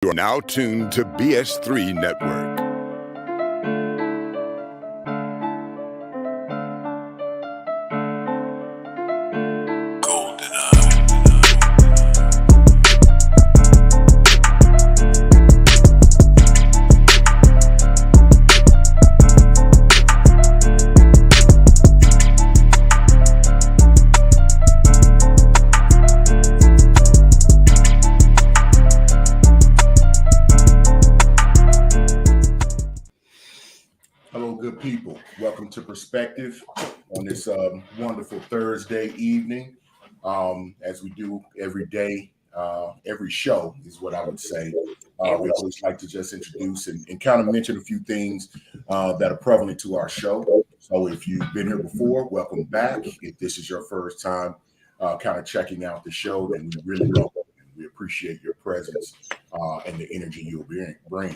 You are now tuned to BS3 Network. Hello, good people. Welcome to Perspective on this wonderful Thursday evening. As we do every day, every show is what I would say. We always like to just introduce and kind of mention a few things that are prevalent to our show. So if you've been here before, welcome back. If this is your first time kind of checking out the show, then we really welcome you. We appreciate your presence and the energy you'll bring.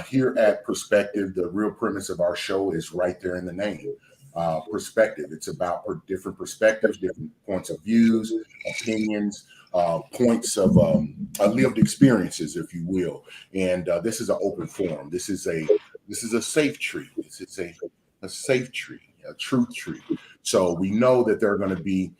Here at Perspective, the real premise of our show is right there in the name. Perspective. It's about different perspectives, different points of views, opinions, points of lived experiences, if you will. And this is an open forum. This is a safe tree. This is a safe tree, a truth tree. So we know that there are going to be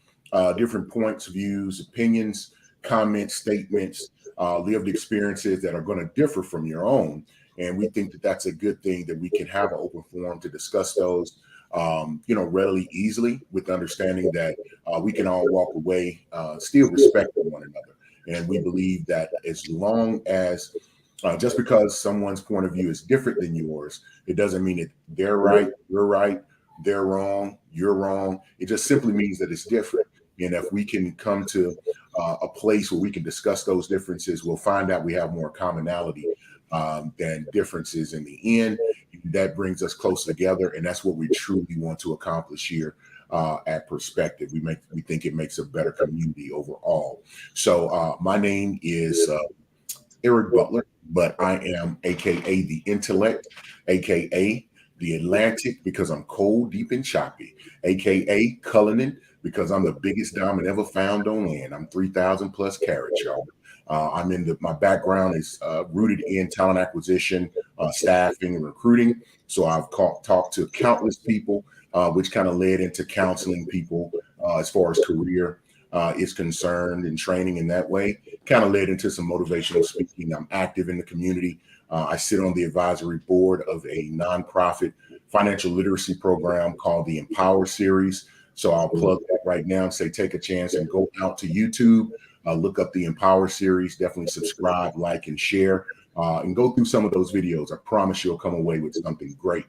different points of views, opinions, comments, statements, lived experiences that are going to differ from your own. And we think that that's a good thing, that we can have an open forum to discuss those, readily, easily, with understanding that we can all walk away still respecting one another. And we believe that as long as just because someone's point of view is different than yours, it doesn't mean that they're right, you're right, they're wrong, you're wrong. It just simply means that it's different. And if we can come to a place where we can discuss those differences, we'll find out we have more commonality than differences in the end. That brings us closer together, and that's what we truly want to accomplish here at Perspective. We think it makes a better community overall. So my name is Eric Butler, but I am AKA the Intellect, AKA the Atlantic, because I'm cold, deep, and choppy, AKA Cullinan, because I'm the biggest diamond ever found on land. I'm 3,000 plus carats, y'all. My background is rooted in talent acquisition, staffing, and recruiting. So I've talked to countless people, which kind of led into counseling people as far as career is concerned, and training in that way. Kind of led into some motivational speaking. I'm active in the community. I sit on the advisory board of a nonprofit financial literacy program called the Empower Series. So I'll plug that right now and say, take a chance and go out to YouTube. Look up the Empower Series, definitely subscribe, like, and share, and go through some of those videos. I promise you'll come away with something great.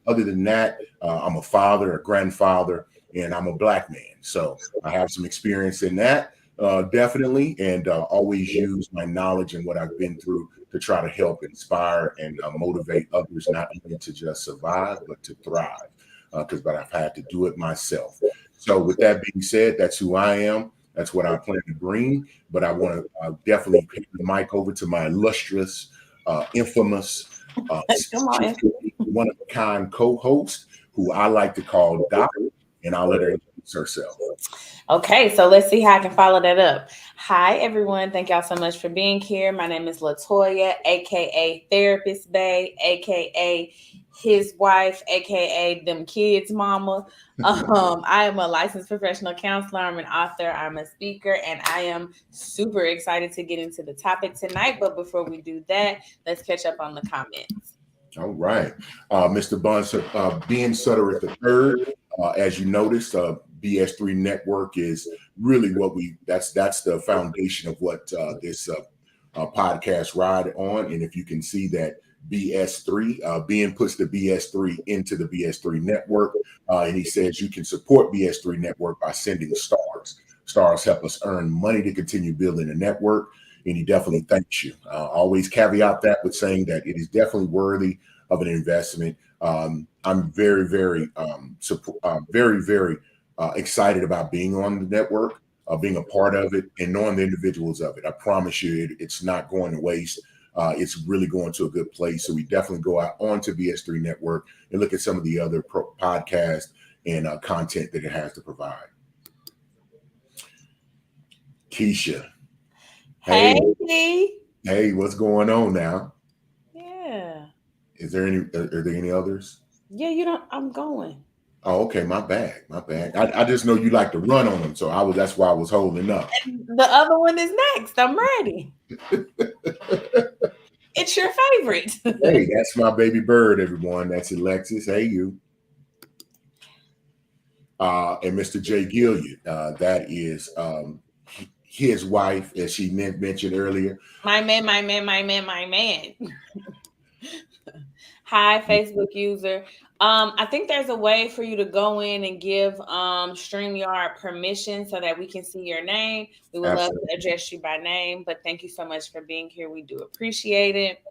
Other than that, I'm a father, a grandfather, and I'm a Black man. So I have some experience in that, definitely, and always use my knowledge and what I've been through to try to help inspire and motivate others, not only to just survive, but to thrive, but I've had to do it myself. So with that being said, that's who I am. That's what I plan to bring, but I want to definitely pick the mic over to my illustrious, infamous, one-of-a-kind co-host, who I like to call Doc, and I'll let her introduce herself. Okay, so let's see how I can follow that up. Hi, everyone. Thank y'all so much for being here. My name is Latoya, a.k.a. Therapist Bae, a.k.a. his wife, a.k.a. them kids' mama. I am a licensed professional counselor. I'm an author. I'm a speaker, and I am super excited to get into the topic tonight. But before we do that, let's catch up on the comments. All right. Mr. Ben Sutter III, as you noticed, BS3 Network is really that's the foundation of what this podcast ride on. And if you can see that BS3, Ben puts the BS3 into the BS3 Network, and he says you can support BS3 Network by sending stars. Stars help us earn money to continue building a network, and he definitely thanks you. Always caveat that with saying that it is definitely worthy of an investment. I'm very, very, very excited about being on the network, being a part of it, and knowing the individuals of it. I promise you, it's not going to waste. It's really going to a good place. So we definitely go out onto BS3 Network and look at some of the other podcasts and content that it has to provide. Keisha. Hey. Hey, what's going on now? Yeah. Are there any others? Yeah, you don't. I'm going. Oh, okay, my bad. My bad. I just know you like to run on them, so that's why I was holding up. The other one is next. I'm ready. It's your favorite. Hey, that's my baby bird, everyone. That's Alexis. Hey, you. And Mr. Jay Gilliard. That is his wife, as she mentioned earlier. My man, my man, my man, my man. Hi, Facebook user. I think there's a way for you to go in and give StreamYard permission so that we can see your name. We would love to address you by name, but thank you so much for being here. We do appreciate it.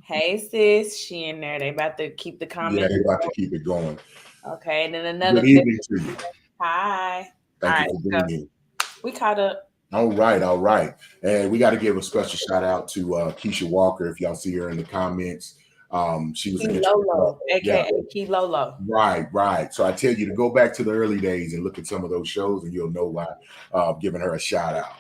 Hey sis, she in there. They about to keep the comments. Yeah, they about to keep it going. Okay, and then another. Good evening to you. Hi. Thank you for being here. We caught up. All right. And we got to give a special shout out to Keisha Walker. If y'all see her in the comments, she was Lolo, aka Key Lolo. Right. So I tell you to go back to the early days and look at some of those shows, and you'll know why I'm giving her a shout out.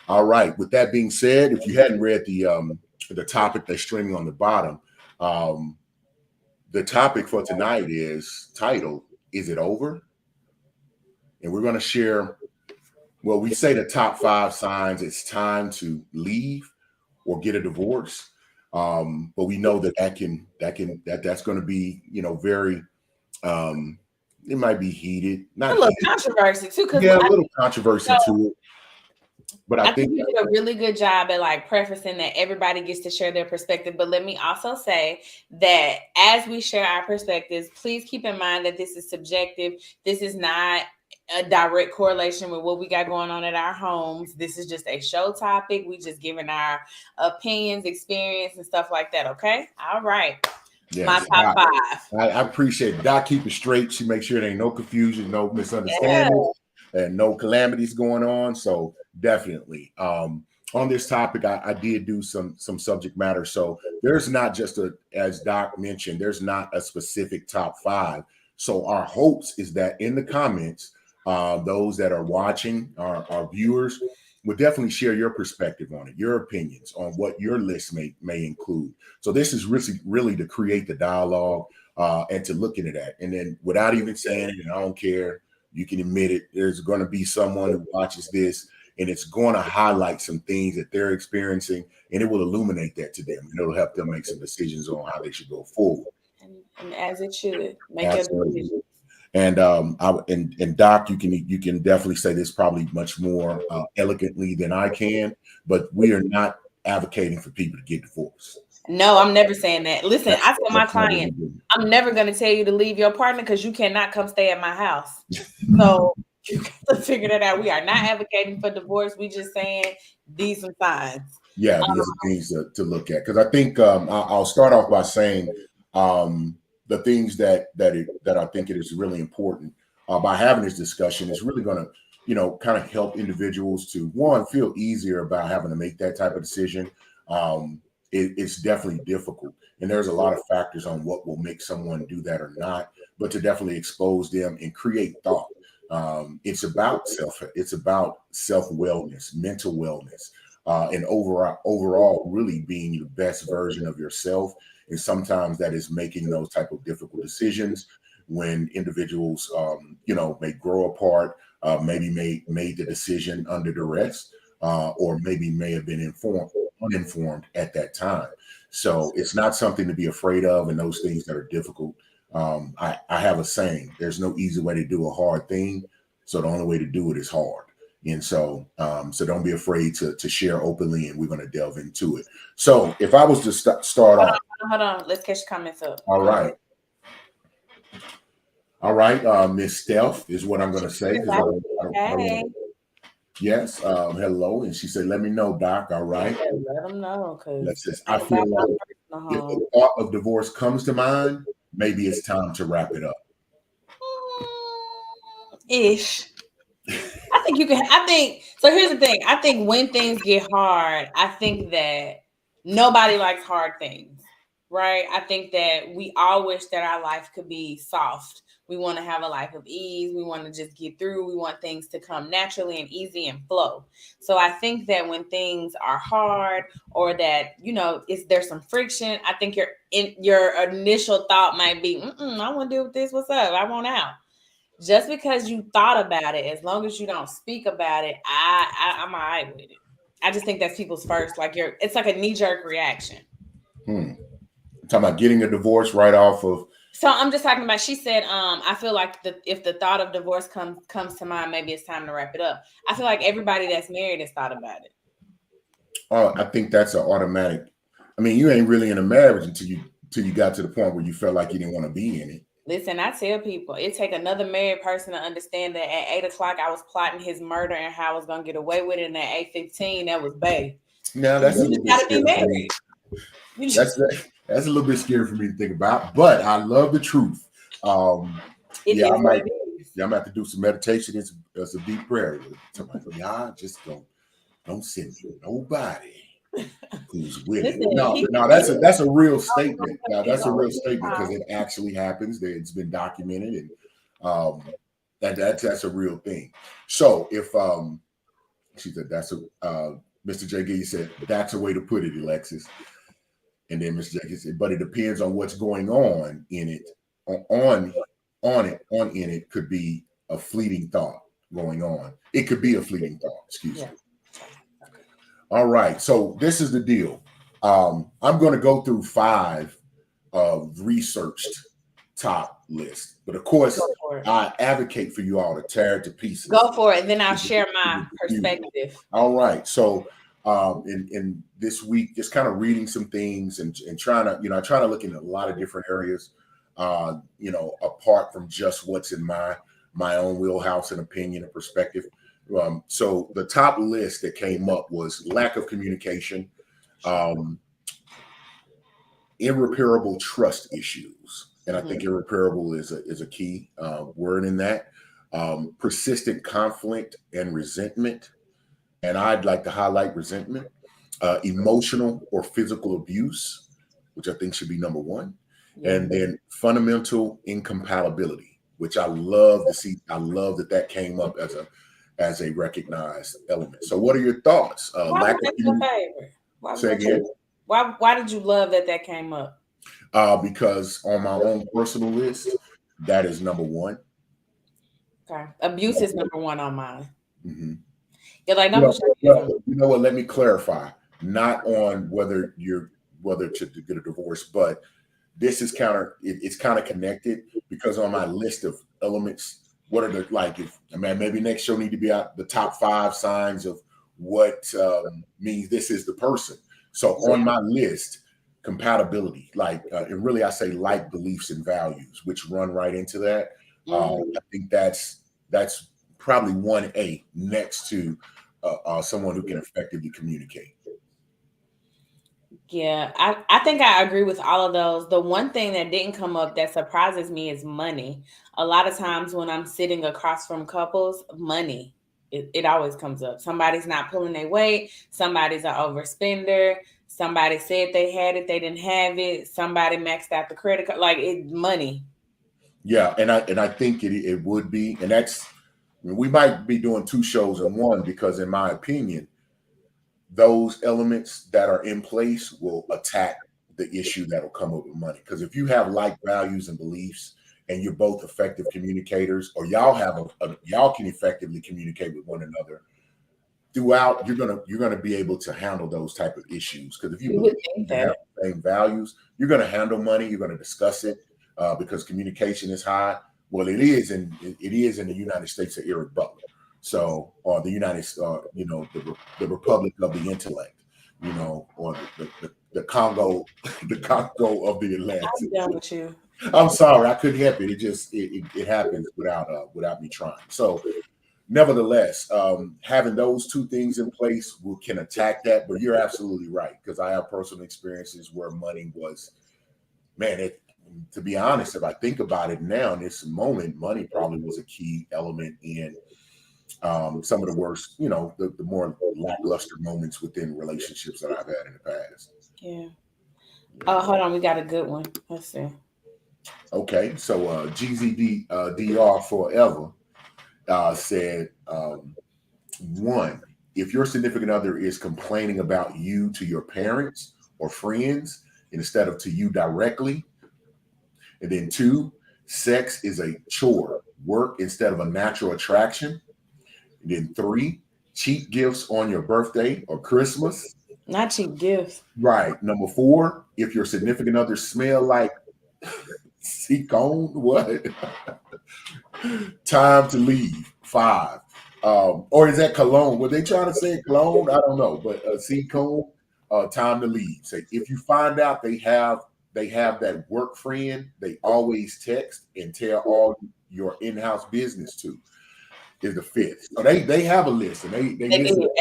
All right. With that being said, if you hadn't read the topic that's streaming on the bottom, the topic for tonight is titled, "Is It Over?" And we're going to share. Well, we say the top 5 signs it's time to leave or get a divorce, but we know that's going to be very. It might be heated, not a little controversy too. Yeah, a little controversy to it. But I think you did a really good job at like prefacing that everybody gets to share their perspective. But let me also say that as we share our perspectives, please keep in mind that this is subjective. This is not a direct correlation with what we got going on at our homes. This is just a show topic. We just giving our opinions, experience, and stuff like that. Okay. All right. Yes. My top 5. I appreciate it. Doc keep it straight. She makes sure there ain't no confusion, no misunderstanding, and no calamities going on. So definitely. On this topic, I did do some subject matter. So there's not just as Doc mentioned, there's not a specific top 5. So our hopes is that in the comments, those that are watching, our viewers, would definitely share your perspective on it, your opinions on what your list may include. So this is really to create the dialogue and to look into that. And then without even saying it, and I don't care, you can admit it, there's going to be someone who watches this and it's going to highlight some things that they're experiencing, and it will illuminate that to them, and it'll help them make some decisions on how they should go forward. And as it should, make your decisions. And and Doc, you can definitely say this probably much more elegantly than I can, but we are not advocating for people to get divorced. No, I'm never saying that. Listen, I tell my client, I'm never going to tell you to leave your partner because you cannot come stay at my house. So you got to figure that out. We are not advocating for divorce. We just saying these are signs. Yeah, these are things to look at. Because I think I'll start off by saying the things that I think it is really important by having this discussion is really going to, kind of help individuals to, one, feel easier about having to make that type of decision. It's definitely difficult. And there's a lot of factors on what will make someone do that or not, but to definitely expose them and create thought. It's about self-wellness, mental wellness, and overall really being the best version of yourself. And sometimes that is making those type of difficult decisions when individuals, may grow apart, maybe made the decision under duress, or maybe may have been uninformed at that time. So it's not something to be afraid of, and those things that are difficult. I have a saying: there's no easy way to do a hard thing, so the only way to do it is hard. And so don't be afraid to share openly, and we're going to delve into it. So if I was to start off. Hold on. Let's catch comments up. All right. Miss Steph is what I'm going to say. Hey. Yes. Hello. And she said, let me know, Doc. All right. Let them know. I feel like if the thought of divorce comes to mind, maybe it's time to wrap it up. Ish. I think so. Here's the thing. I think when things get hard, I think that nobody likes hard things, right? I think that we all wish that our life could be soft. We want to have a life of ease. We want to just get through. We want things to come naturally and easy and flow. So I think that when things are hard or that, there's some friction, I think your initial thought might be, I want to deal with this. What's up? I want out. Just because you thought about it, as long as you don't speak about it, I'm all right with it. I just think that's people's first, it's like a knee-jerk reaction. Talking about getting a divorce right off of. So I'm just talking about, she said, I feel like if the thought of divorce comes to mind, maybe it's time to wrap it up. I feel like everybody that's married has thought about it. I think that's an automatic. I mean, you ain't really in a marriage until you got to the point where you felt like you didn't want to be in it. Listen, I tell people, it take another married person to understand that at 8:00 I was plotting his murder and how I was gonna get away with it, and at 8:15 that was bae. Now that's a little bit scary. That's a little bit scary for me to think about, but I love the truth. I'm gonna have to do some meditation. It's a deep prayer. God, just don't send me nobody who's with it. No, that's a real statement. Now that's a real statement because it actually happens. It's been documented, and that's a real thing. So if she said that's Mr. J. Gee said that's a way to put it, Alexis. And then Mr. J. Gee said, but it depends on what's going on in it. In it could be a fleeting thought going on. It could be a fleeting thought. Excuse me. All right, so this is the deal. I'm going to go through 5 researched top lists, but of course, I advocate for you all to tear it to pieces. Go for it, then I'll share my perspective. All right, so in this week, just kind of reading some things and trying to look in a lot of different areas, apart from just what's in my own wheelhouse and opinion and perspective. So the top list that came up was lack of communication, irreparable trust issues, and I think irreparable is a key word in that. Persistent conflict and resentment, and I'd like to highlight resentment. Emotional or physical abuse, which I think should be number 1, and then fundamental incompatibility, which I love to see. I love that came up as a recognized element. So what are your thoughts? Why did you love that came up? Because on my own personal list, that is number 1. Okay. Abuse is number 1 on mine. Mm-hmm. You're like, you know what? Let me clarify. Not on whether to get a divorce, but this is it's kind of connected because on my list of elements, what are maybe next show need to be out the top 5 signs of what means this is the person. So on my list, compatibility, and really I say like beliefs and values, which run right into that. I think that's probably 1A next to someone who can effectively communicate. Yeah, I think I agree with all of those. The one thing that didn't come up that surprises me is money. A lot of times when I'm sitting across from couples, money, it always comes up. Somebody's not pulling their weight. Somebody's an overspender. Somebody said they had it, they didn't have it. Somebody maxed out the credit card. Money. Yeah, and I think it would be, and we might be doing 2 shows in one because in my opinion, those elements that are in place will attack the issue that'll come up with money. Because if you have like values and beliefs and you're both effective communicators, or y'all can effectively communicate with one another throughout, you're gonna be able to handle those type of issues. Because if you believe you have the same values, you're gonna handle money, you're gonna discuss it because communication is high. Well, it is in the United States of Eric Butler. So, or the the Republic of the Intellect, or the Congo, the Congo of the Atlantic. I'm done with you. I'm sorry, I couldn't help it. It happens without me trying. So, nevertheless, having those 2 things in place can attack that. But you're absolutely right, because I have personal experiences where money was, to be honest, if I think about it now in this moment, money probably was a key element in some of the worst, the more lackluster moments within relationships that I've had in the past. Yeah. Oh, hold on. We got a good one. Let's see. Okay, so DR Forever said, one, if your significant other is complaining about you to your parents or friends instead of to you directly, and then two, sex is a chore, work instead of a natural attraction, and then three, cheap gifts on your birthday or Christmas. Not cheap gifts. Right. Number four, if your significant other smell like Cicone, what? Time to leave. Five. Or is that cologne? Were they trying to say cologne? I don't know. But Cicone, time to leave. Say if you find out they have that work friend, they always text and tell all your in-house business to is the fifth. So they have a list and they do,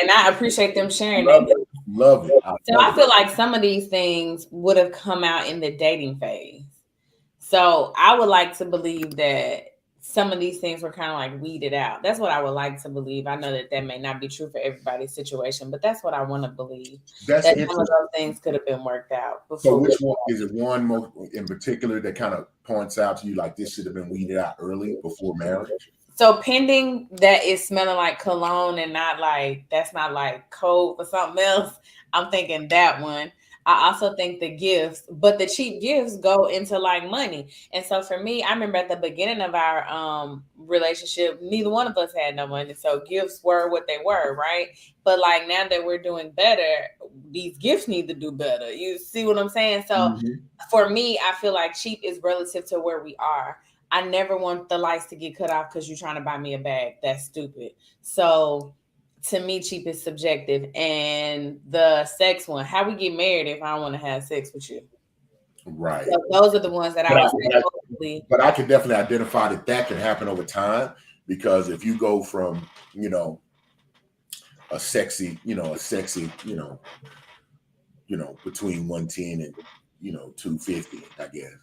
and I appreciate them sharing love that. it. Love it. So I feel like some of these things would have come out in the dating phase. So I would like to believe that some of these things were kind of like weeded out. That's what I would like to believe. I know that may not be true for everybody's situation, but that's what I want to believe. That's that some of those things could have been worked out. So which one is it? One most in particular that kind of points out to you like this should have been weeded out early before marriage? So pending that it's smelling like cologne and not like that's not like code for something else. I'm thinking that one. I also think the gifts, but the cheap gifts go into like money. And so for me, I remember at the beginning of our relationship, neither one of us had no money. So gifts were what they were, right? But like now that we're doing better, these gifts need to do better. You see what I'm saying? So for me, I feel like cheap is relative to where we are. I never want the lights to get cut off because you're trying to buy me a bag. That's stupid. So to me, cheap is subjective. And the sex one, how we get married if I don't want to have sex with you? Right. So those are the ones that but I can definitely identify that can happen over time, because if you go from, a sexy, between 110 and, 250, I guess.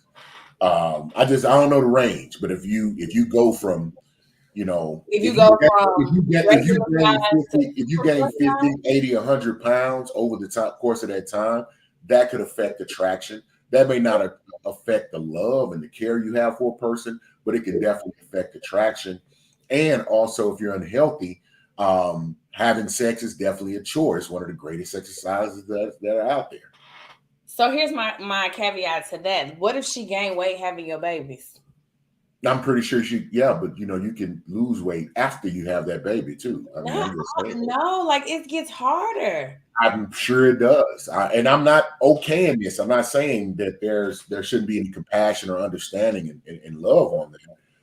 I don't know the range, but if you go from, if you gain 50, 80, 100 pounds over the course of that time, that could affect attraction. That may not affect the love and the care you have for a person, but it can definitely affect attraction. And also, if you're unhealthy, having sex is definitely a chore. It's one of the greatest exercises that are out there. So here's my caveat to that. What if she gained weight having your babies? I'm pretty sure but you can lose weight after you have that baby too. I mean, no, like it gets harder. I'm sure it does. And I'm not okaying this. I'm not saying that there shouldn't be any compassion or understanding and love on that.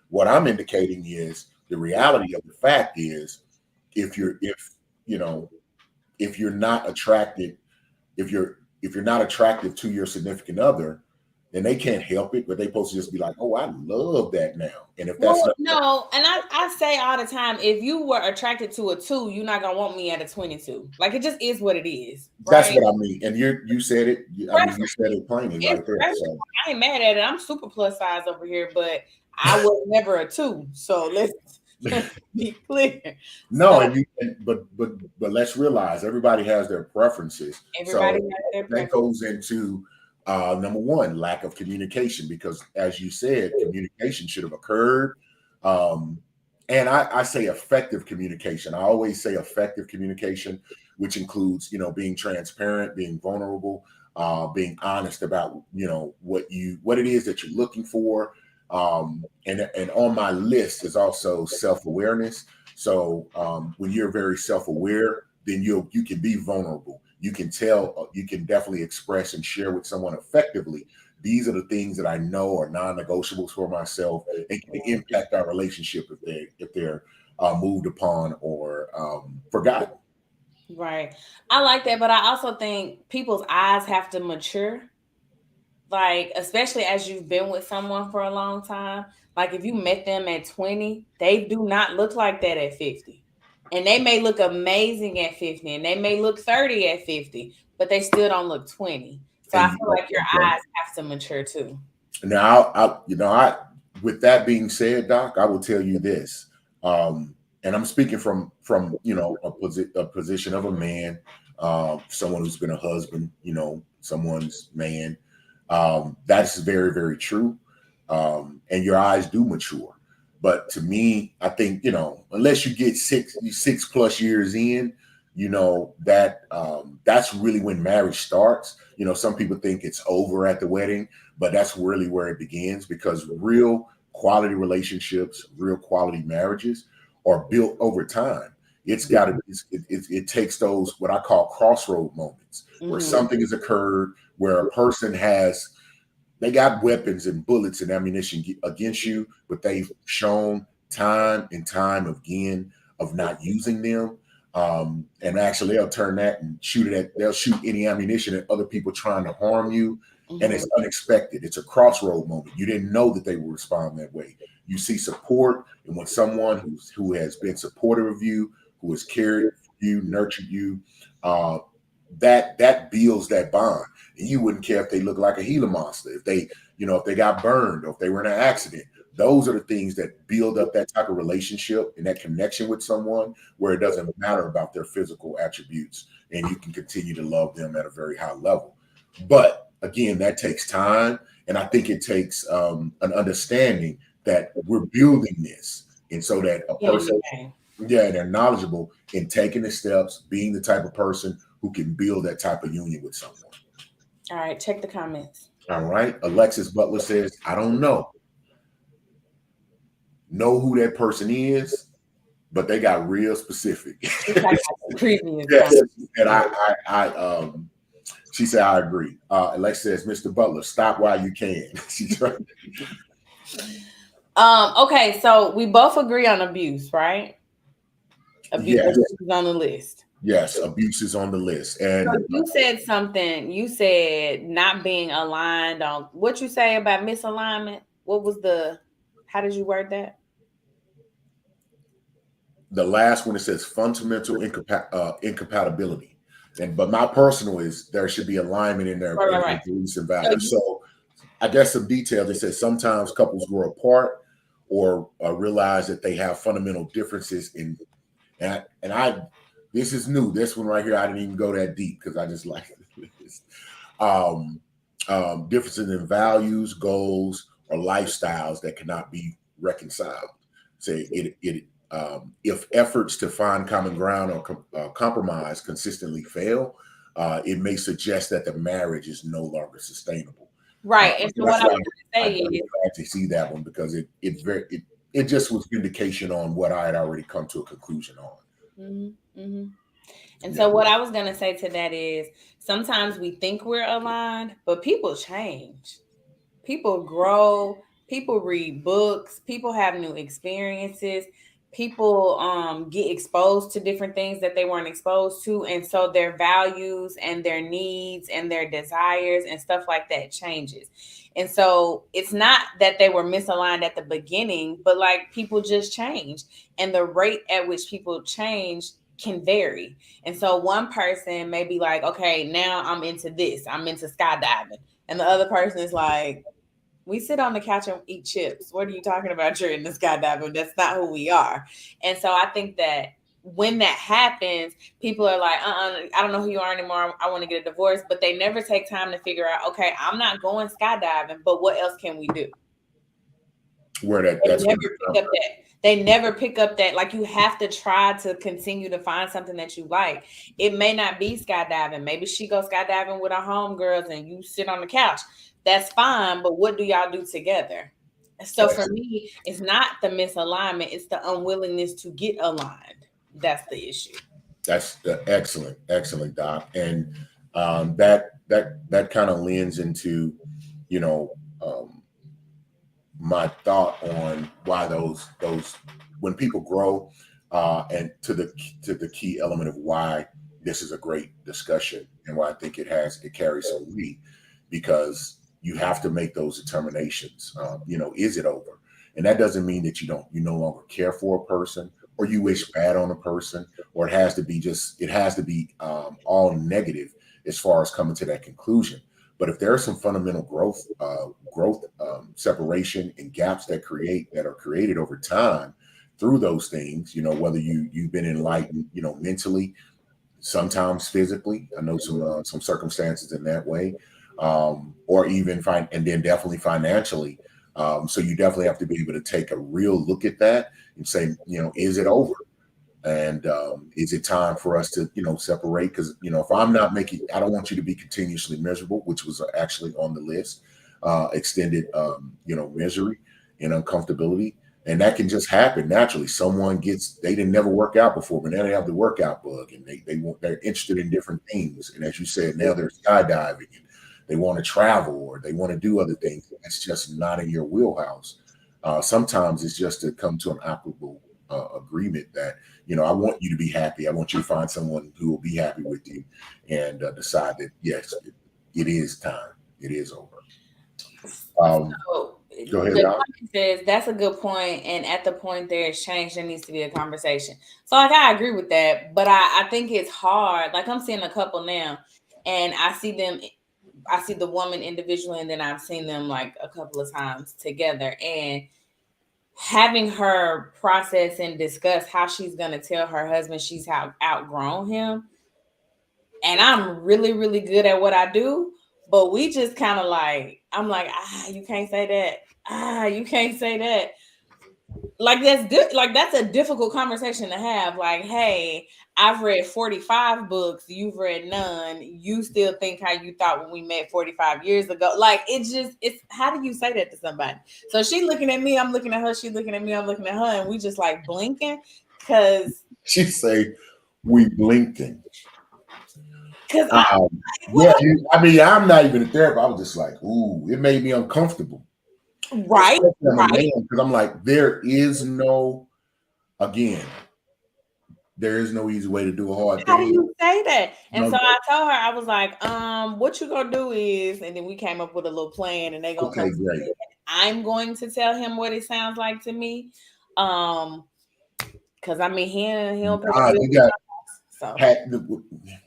What I'm indicating is the reality of the fact is if you're not attracted, if you're not attractive to your significant other, then they can't help it, but they're supposed to just be like, oh, I love that now. And if that's and I say all the time, if you were attracted to a 2, you're not gonna want me at a 22. Like it just is what it is. Right? That's what I mean. And you said it. You said it plainly right there. So. I ain't mad at it. I'm super plus size over here, but I was never a 2. So let's be clear. No, but let's realize everybody has their preferences. Everybody has their preferences. That goes into number one, lack of communication, because as you said, communication should have occurred. And I say effective communication. I always say effective communication, which includes, being transparent, being vulnerable, being honest about, what it is that you're looking for. And on my list is also self-awareness. So when you're very self-aware, then you can be vulnerable. You can definitely express and share with someone effectively. These are the things that I know are non-negotiables for myself and can impact our relationship if they're moved upon or forgotten. Right. I like that, but I also think people's eyes have to mature. Like, especially as you've been with someone for a long time. Like if you met them at 20, they do not look like that at 50. And they may look amazing at 50 and they may look 30 at 50, but they still don't look 20. So I feel like your eyes have to mature too. Now, with that being said, Doc, I will tell you this. And I'm speaking from a position of a man, someone who's been a husband, someone's man. That's very, very true. and your eyes do mature. But to me, I think, unless you get 6+ years in, that's really when marriage starts. Some people think it's over at the wedding, but that's really where it begins, because real quality relationships, real quality marriages are built over time. It's got to, it takes those, what I call crossroad moments, where something has occurred, where a person they got weapons and bullets and ammunition against you, but they've shown time and time again of not using them. And actually they'll turn that and they'll shoot any ammunition at other people trying to harm you. And it's unexpected. It's a crossroad moment. You didn't know that they would respond that way. You see support, and when someone who has been supportive of you, who has cared for you, nurtured you, that builds that bond. And you wouldn't care if they look like a Gila monster, if they got burned, or if they were in an accident. Those are the things that build up that type of relationship and that connection with someone, where it doesn't matter about their physical attributes, and you can continue to love them at a very high level. But again, that takes time. And I think it takes an understanding that we're building this. And so that a person, they're knowledgeable in taking the steps, being the type of person who can build that type of union with someone. All right, check the comments. All right. Alexis Butler says, I don't know who that person is, but they got real specific. Yes. And she said, I agree. Alexis says, Mr. Butler, stop while you can. She's right. Okay, so we both agree on abuse, right? Abuse is on the list. Yes, abuse is on the list. And so you said something. You said not being aligned on what you say about misalignment. How did you word that? The last one, it says fundamental incompatibility. But my personal is there should be alignment in their beliefs and values. So I guess some details. It says sometimes couples grow apart or realize that they have fundamental differences this is new. This one right here, I didn't even go that deep because I just like this. Differences in values, goals, or lifestyles that cannot be reconciled. Say if efforts to find common ground or compromise consistently fail, it may suggest that the marriage is no longer sustainable. Right. And so what I was going to say is, glad to see that one, because it just was vindication on what I had already come to a conclusion on. And so what I was going to say to that is, sometimes we think we're aligned, but people change. People grow. People read books. People have new experiences. People get exposed to different things that they weren't exposed to. And so their values and their needs and their desires and stuff like that changes. And so it's not that they were misaligned at the beginning, but like people just change. And the rate at which people change can vary. And so one person may be like, okay, now I'm into this. I'm into skydiving. And the other person is like, we sit on the couch and eat chips. What are you talking about? You're in the skydiving. That's not who we are. And so I think that when that happens, people are like, I don't know who you are anymore. I want to get a divorce. But they never take time to figure out, okay, I'm not going skydiving, but what else can we do? They never pick up that. Like, you have to try to continue to find something that you like. It may not be skydiving. Maybe she goes skydiving with her homegirls and you sit on the couch. That's fine, but what do y'all do together? So for me, it's not the misalignment, it's the unwillingness to get aligned. That's the issue. That's excellent, Doc. And that kind of lends into, my thought on why those when people grow, and to the key element of why this is a great discussion and why I think it carries some weight, because you have to make those determinations. Is it over? And that doesn't mean that you no longer care for a person, or you wish bad on a person, or it has to be all negative as far as coming to that conclusion. But if there are some fundamental growth, separation, and gaps that are created over time through those things, whether you've been enlightened, mentally, sometimes physically. I know some circumstances in that way, or even and then definitely financially. So you definitely have to be able to take a real look at that and say, is it over? And is it time for us to, separate? Because, if I'm not making, I don't want you to be continuously miserable, which was actually on the list, extended, misery and uncomfortability. And that can just happen naturally. Someone they didn't never work out before, but now they have the workout bug and they're interested in different things. And as you said, now they're skydiving and they want to travel or they want to do other things. It's just not in your wheelhouse. Sometimes it's just to come to an equitable agreement that, I want you to be happy. I want you to find someone who will be happy with you and decide that, yes, it is time. It is over. So, Go ahead, the Al. comment says that's a good point, and at the point there is change, there needs to be a conversation. So, like, I agree with that, but I think it's hard. Like, I'm seeing a couple now, and I see the woman individually, and then I've seen them like a couple of times together, and having her process and discuss how she's going to tell her husband she's outgrown him. And I'm really, really good at what I do. But we just kind of like, I'm like, you can't say that. You can't say that. Like that's a difficult conversation to have. Like, hey, I've read 45 books, you've read none. You still think how you thought when we met 45 years ago. Like it's how do you say that to somebody? So she looking at me, I'm looking at her, she looking at me, I'm looking at her, and we just like blinking because she say we blinking. Because I'm not even a therapist. I was just like, ooh, it made me uncomfortable. Right. Because I'm like, there is no easy way to do a hard thing. How do you say that? And so I told her, I was like, what you gonna do is, and then we came up with a little plan, and they gonna come to me. I'm going to tell him what it sounds like to me. Because I mean he don't pay so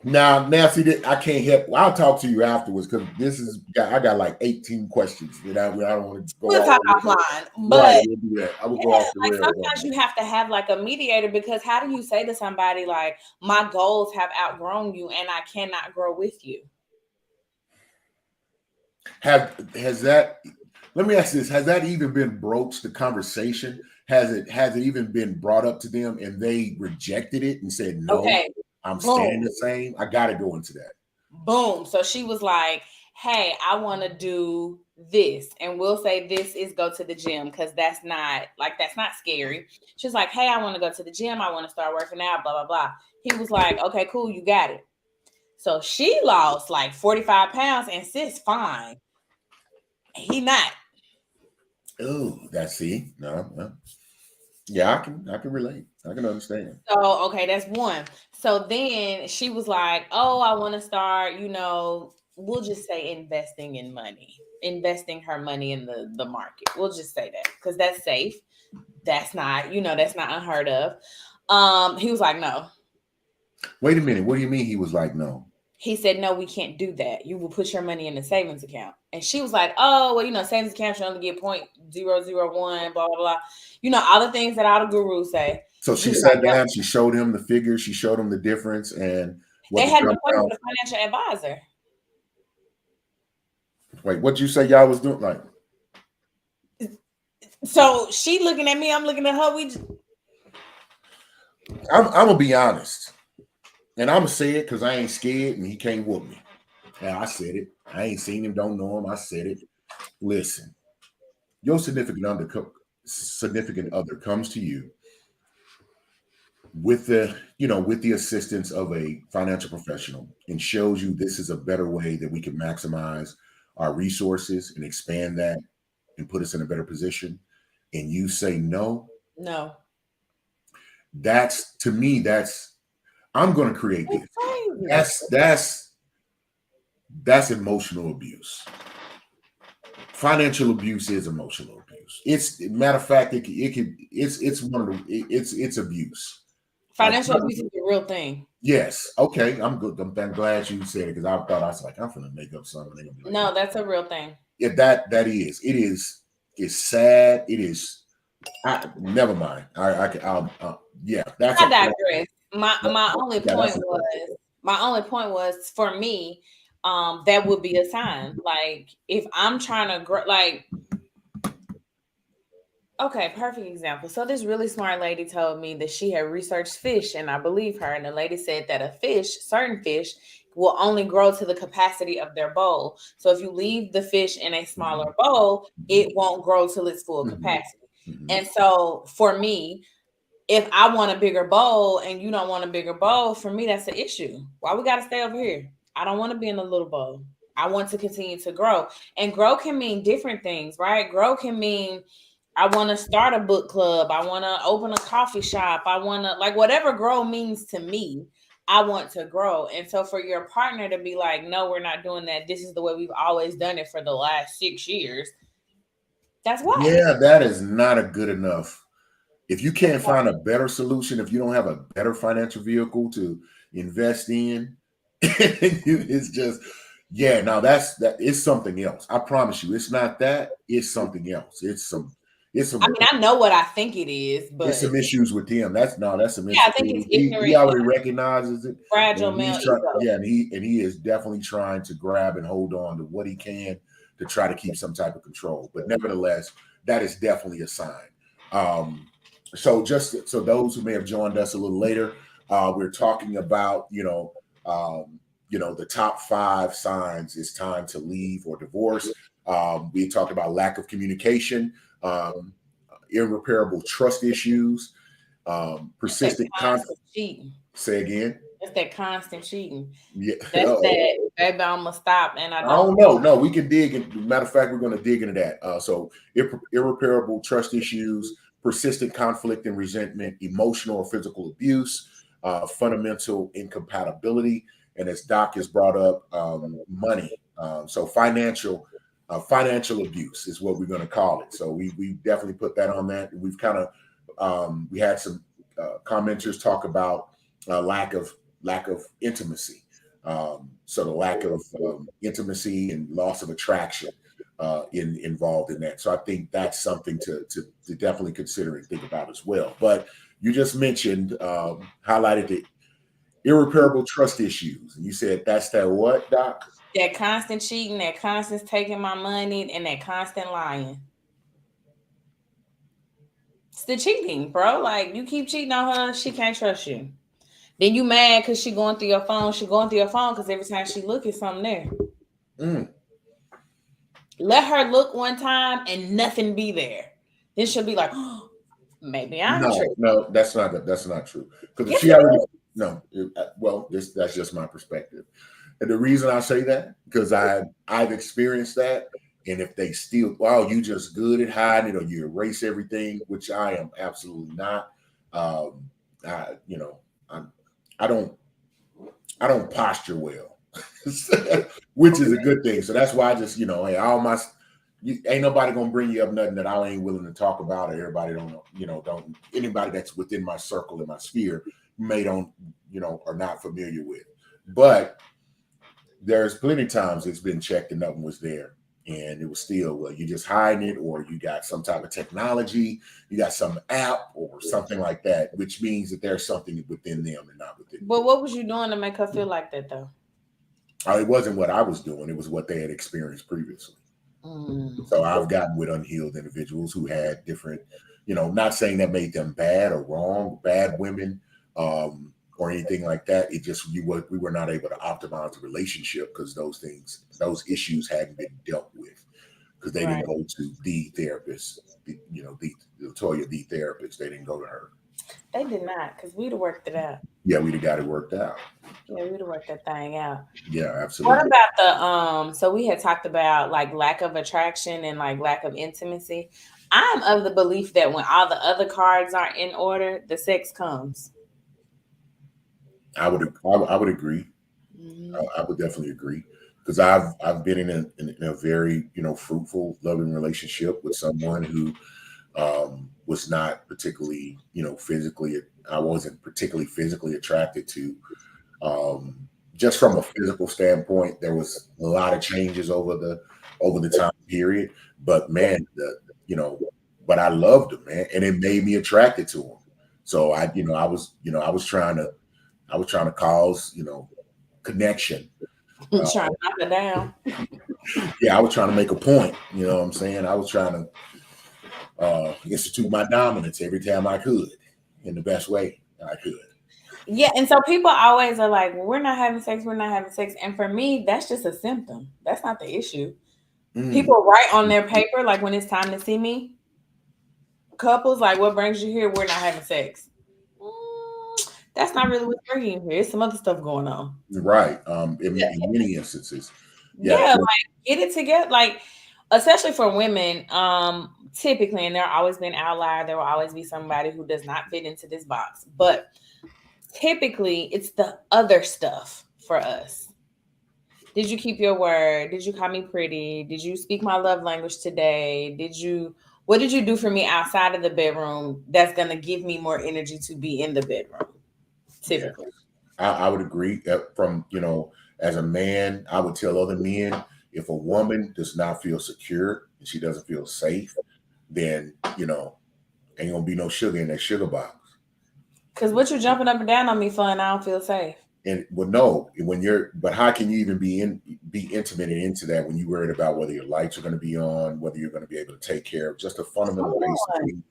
now see that I can't help. I'll talk to you afterwards because I got like 18 questions that I don't want to go. We'll talk offline, but right, we'll do that. I will go off the rails. Sometimes you have to have like a mediator because how do you say to somebody like my goals have outgrown you and I cannot grow with you? Has that? Let me ask this: has that even been broached? The conversation has it even been brought up to them and they rejected it and said no? Okay. I'm staying the same. I got to go into that. Boom. So she was like, hey, I want to do this. And we'll say this is go to the gym because that's not scary. She's like, hey, I want to go to the gym. I want to start working out, blah, blah, blah. He was like, okay, cool. You got it. So she lost like 45 pounds and sis fine. He not. Oh, no. Yeah, I can relate. I can understand. So, okay, that's one. So then she was like, oh, I want to start, we'll just say investing her money in the market. We'll just say that because that's safe. That's not, that's not unheard of. He was like, no. Wait a minute. What do you mean he was like, no? He said, no, we can't do that. You will put your money in the savings account. And she was like, oh, well, savings account, you only get 0.001, blah, blah, blah. All the things that all the gurus say. So she sat down, she showed him the figures, she showed him the difference, and they had an appointment with a financial advisor. Wait, what'd you say y'all was doing? Like, so she looking at me, I'm looking at her. I'm gonna be honest. And I'm going to say it because I ain't scared and he can't whoop me. Yeah, I said it. I ain't seen him, don't know him. I said it. Listen, your significant other comes to you with the assistance of a financial professional and shows you this is a better way that we can maximize our resources and expand that and put us in a better position. And you say no. No. To me, I'm going to create this. That's emotional abuse. Financial abuse is emotional abuse. It's matter of fact, it's abuse. Financial abuse is a real thing. Yes. Okay. I'm good. I'm glad you said it because I thought I was like, I'm gonna make up something. No, that's a real thing. Yeah, that is. It is. It's sad. It is. Never mind. Yeah. That's. I digress. My only point was for me, that would be a sign. Like if I'm trying to grow, like Okay, perfect example. So this really smart lady told me that she had researched fish, and I believe her. And the lady said that a fish, certain fish, will only grow to the capacity of their bowl. So if you leave the fish in a smaller bowl, it won't grow till its full Mhm. capacity. Mhm. And so for me, if I want a bigger bowl and you don't want a bigger bowl, for me that's an issue. Why we got to stay over here? I don't want to be in a little bowl. I want to continue to grow. And grow can mean different things, right? Grow can mean I want to start a book club. I want to open a coffee shop. I want to, like, whatever grow means to me, I want to grow. And so for your partner to be like, no, we're not doing that. This is the way we've always done it for the last 6 years. That's why. Yeah, that is not a good enough. If you can't find a better solution, if you don't have a better financial vehicle to invest in, it's just, yeah, now that it's something else. I promise you, it's not that, it's something else. It's I some mean, I know what I think it is, it's but some issues with him. That's some yeah, I issues. think it's He ignorant, already recognizes it, fragile and male he's trying. ego. Yeah, and he is definitely trying to grab and hold on to what he can to try to keep some type of control. But nevertheless, that is definitely a sign. Um, so just so those who may have joined us a little later, we're talking about the top 5 signs it's time to leave or divorce. We talked about lack of communication. Um, Irreparable trust issues, That's that persistent conflict. constant cheating. Say again. That's that constant cheating. Yeah. That's that, baby, I'm gonna stop and I I don't. don't know. No, we can dig. Matter of fact, we're going to dig into that. So, irreparable trust issues, persistent conflict and resentment, emotional or physical abuse, fundamental incompatibility, and as Doc has brought up, money. So, financial abuse is what we're going to call it. So, we definitely put that on that. We've kind of we had some commenters talk about lack of intimacy. So the lack of intimacy and loss of attraction involved in that. So I think that's something to definitely consider and think about as well. But you just mentioned highlighted the irreparable trust issues, and you said that's that what, Doc? That constant cheating, that constant taking my money, and that constant lying. It's the cheating, bro. Like you keep cheating on her, she can't trust you. Then you mad because she going through your phone. She going through your phone because every time she look, it's something there. Mm. Let her look one time and nothing be there. Then she'll be like, oh, maybe I'm No, tripping. no, that's not true. Because if Yes, she it already is. no, well, that's just my perspective. And the reason I say that because I've experienced that. And if they still, wow, you just good at hiding it or you erase everything, which I am absolutely not. Um, I, you know, I'm, I don't, I don't posture well, which is a good thing. So that's why I just, hey, ain't nobody gonna bring you up nothing that I ain't willing to talk about, or everybody don't know, don't anybody that's within my circle and my sphere may don't, are not familiar with. But there's plenty of times it's been checked and nothing was there. And it was still, well, you just hiding it, or you got some type of technology, you got some app or something like that, which means that there's something within them and not within But you. what was you doing to make her feel like that though? It wasn't what I was doing, it was what they had experienced previously. Mm. So I've gotten with unhealed individuals who had different, not saying that made them bad or wrong, bad women, or anything like that. It just we were not able to optimize the relationship because those issues hadn't been dealt with because they Right. didn't go to the therapist, the Latoya, the therapist. They didn't go to her. They did not, because we'd have worked it out. Yeah, we'd have got it worked out. Yeah, we'd have worked that thing out. Yeah, What absolutely. about so we had talked about like lack of attraction and like lack of intimacy. I'm of the belief that when all the other cards are in order, the sex comes. I would agree. Mhm. I would definitely agree because I've been in a very fruitful, loving relationship with someone who was not particularly physically. I wasn't particularly physically attracted to. Just from a physical standpoint, there was a lot of changes over the time period. But man, but I loved him, man, and it made me attracted to him. So I was trying to cause connection. Trying to knock her down. Yeah, I was trying to make a point. You know what I'm saying? I was trying to institute my dominance every time I could in the best way I could. Yeah, and so people always are like, well, we're not having sex, we're not having sex. And for me, that's just a symptom. That's not the issue. People write on their paper, like when it's time to see me, couples, like, what brings you here? We're not having sex. That's not really what's bringing you here. There's some other stuff going on. Right. In many instances. Yeah, like get it together. Like, especially for women, typically, and there'll always be an outlier, there will always be somebody who does not fit into this box. But typically it's the other stuff for us. Did you keep your word? Did you call me pretty? Did you speak my love language today? What did you do for me outside of the bedroom that's going to give me more energy to be in the bedroom? Typically. Yeah. I would agree from, as a man, I would tell other men, if a woman does not feel secure and she doesn't feel safe, then, ain't gonna be no sugar in that sugar box. Because what you jumping up and down on me for and I don't feel safe. And no, but how can you even be intimate and into that when you're worried about whether your lights are going to be on, whether you're going to be able to take care of just a fundamental basic things.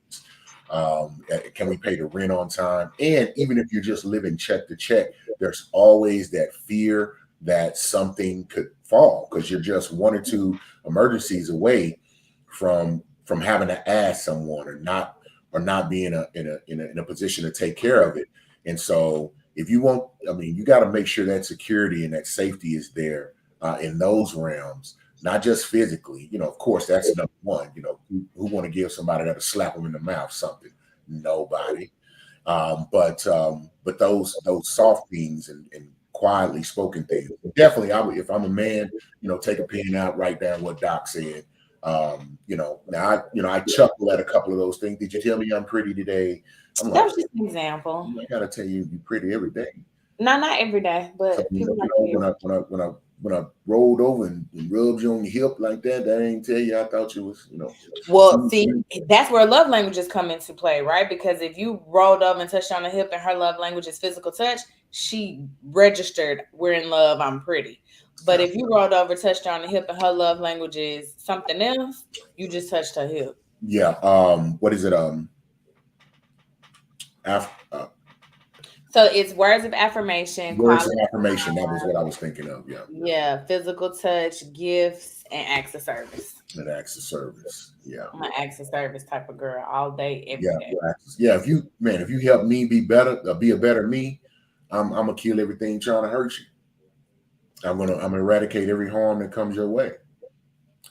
Can we pay the rent on time? And even if you're just living check to check, there's always that fear that something could fall because you're just one or two emergencies away from having to ask someone or not being in a position to take care of it. And so if you want, you got to make sure that security and that safety is there in those realms, not just physically. Of course, that's number one. Who want to give somebody that'll slap them in the mouth something? Nobody. But those soft things and quietly spoken things. Definitely, if I'm a man, take a pen out, write down what Doc said. Now I chuckle at a couple of those things. Did you tell me I'm pretty today? I'm That was just an example. I gotta tell you, you're pretty every day. No, not every day, but people when I rolled over and rubbed you on your hip like that, that ain't tell you I thought you was, Well, see, that's where love languages come into play, right? Because if you rolled over and touched on the hip and her love language is physical touch, she registered, we're in love, I'm pretty. But if you rolled over, touched on the hip, and her love language is something else, you just touched her hip. Yeah. What is it? So it's words of affirmation. Words of affirmation. That was what I was thinking of. Yeah. Yeah. Physical touch, gifts, and acts of service. And acts of service. Yeah. I'm an acts of service type of girl all day, every day. Yeah. If you help me be better, be a better me, I'm gonna kill everything trying to hurt you. I'm gonna eradicate every harm that comes your way.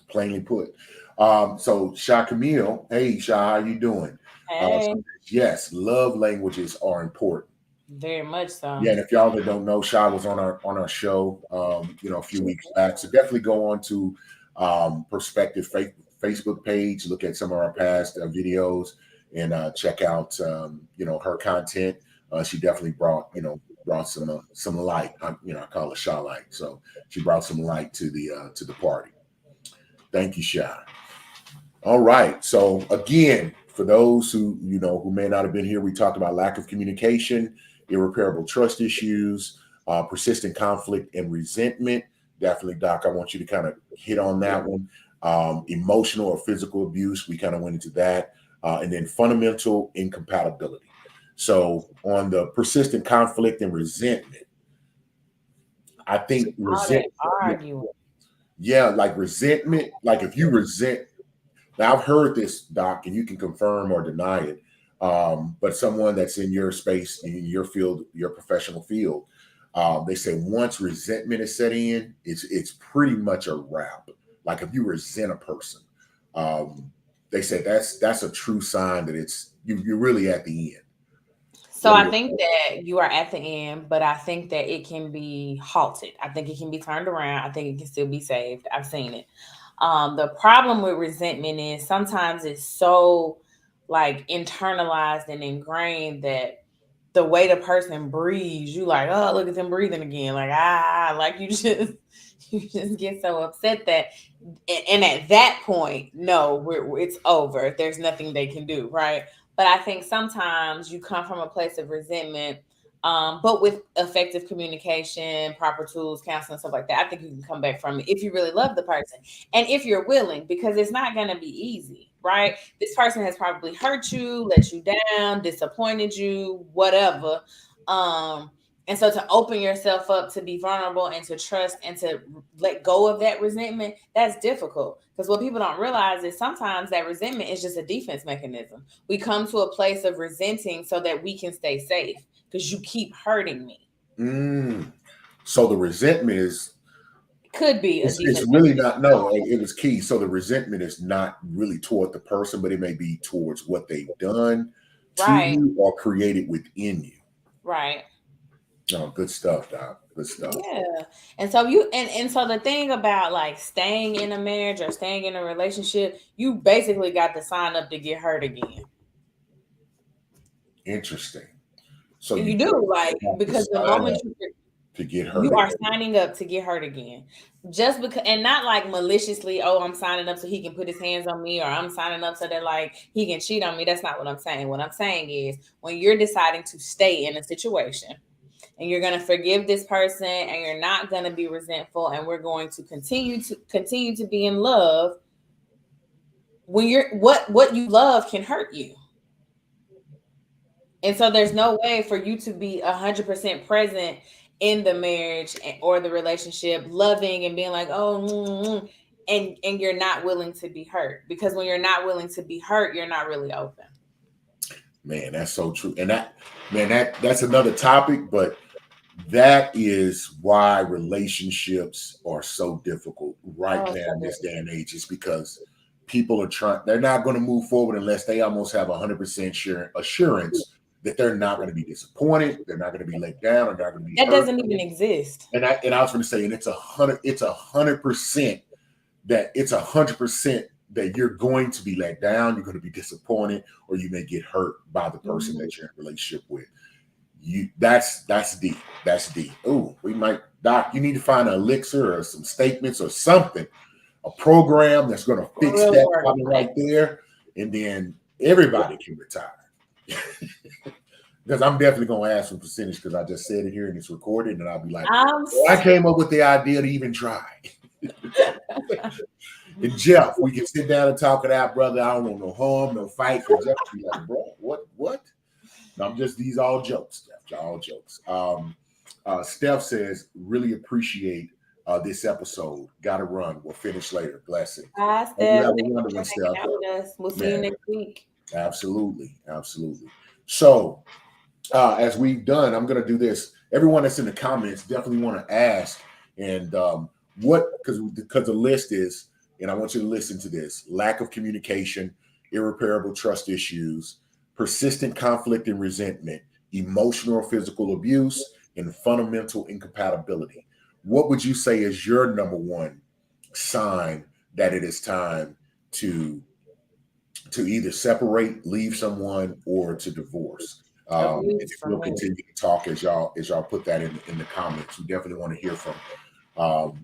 Plainly put. So Sha Camille, hey Sha, how you doing? Hey. Yes, love languages are important. Very much so. Yeah, and if y'all that don't know, Sha was on our show, a few weeks back. So definitely go on to Perspective Facebook page, look at some of our past videos, and check out her content. She definitely brought some light. I call it Sha light. So she brought some light to the party. Thank you, Sha. All right. So again, for those who may not have been here, we talked about lack of communication, irreparable trust issues, persistent conflict and resentment. Definitely, Doc, I want you to kind of hit on that one. Emotional or physical abuse, we kind of went into that. And then fundamental incompatibility. So on the persistent conflict and resentment, I think resentment. Yeah, like resentment. Like if you resent, now I've heard this, Doc, and you can confirm or deny it. But someone that's in your space, in your field, your professional field, they say once resentment is set in, it's pretty much a wrap. Like if you resent a person, they say that's a true sign that you're really at the end. So I think that you are at the end, but I think that it can be halted. I think it can be turned around. I think it can still be saved. I've seen it. The problem with resentment is sometimes it's so like internalized and ingrained that the way the person breathes, you like, oh, look at them breathing again. Like, like you just get so upset that, and at that point, no, it's over. There's nothing they can do, right? But I think sometimes you come from a place of resentment, but with effective communication, proper tools, counseling, stuff like that, I think you can come back from it if you really love the person and if you're willing, because it's not going to be easy, right? This person has probably hurt you, let you down, disappointed you, whatever. And so to open yourself up to be vulnerable and to trust and to let go of that resentment, that's difficult. Because what people don't realize is sometimes that resentment is just a defense mechanism. We come to a place of resenting so that we can stay safe because you keep hurting me. So the resentment could be it's really not. No, it was key. So the resentment is not really toward the person, but it may be towards what they've done to you or created within you. Right. Oh, good stuff, Doc. Good stuff. Yeah. And so you and so the thing about like staying in a marriage or staying in a relationship, you basically got to sign up to get hurt again. Interesting. So you do, like, because the moment to get hurt, you are signing up to get hurt again. Just because, and not like maliciously, oh, I'm signing up so he can put his hands on me, or I'm signing up so that like he can cheat on me. That's not what I'm saying. What I'm saying is when you're deciding to stay in a situation and you're going to forgive this person and you're not going to be resentful and we're going to continue to be in love, when you're what you love can hurt you. And so there's no way for you to be 100% present in the marriage or the relationship, loving and being like, oh, and you're not willing to be hurt. Because when you're not willing to be hurt, you're not really open. Man, that's so true. And that's another topic, but that is why relationships are so difficult right now in this day and age. It's because people are they're not going to move forward unless they almost have 100% assurance that they're not going to be disappointed, they're not going to be let down, or they're not going to be that hurt. Doesn't even exist. And I was going to say, and it's 100% that it's 100% that you're going to be let down, you're going to be disappointed, or you may get hurt by the person that you're in a relationship with. That's deep. That's deep. Oh, we might, Doc, you need to find an elixir or some statements or something, a program that's going to fix that problem right there, and then everybody can retire. Because I'm definitely going to ask some percentage because I just said it here and it's recorded, and I'll be like, I came up with the idea to even try. And Jeff, we can sit down and talk it out, brother. I don't want no harm, no fight. Because Jeff be like, bro, what? No, I'm just, these all jokes, Steph. All jokes. Steph says, really appreciate this episode. Gotta run. We'll finish later. Blessings. Bye, Steph. We'll see you next week. Absolutely. So, as we've done, I'm going to do this. Everyone that's in the comments definitely want to ask, and because the list is, and I want you to listen to this: lack of communication, irreparable trust issues, persistent conflict and resentment, emotional or physical abuse, and fundamental incompatibility. What would you say is your number one sign that it is time to either separate, leave someone, or to divorce? If we'll continue to talk as y'all put that in the comments, we definitely want to hear from.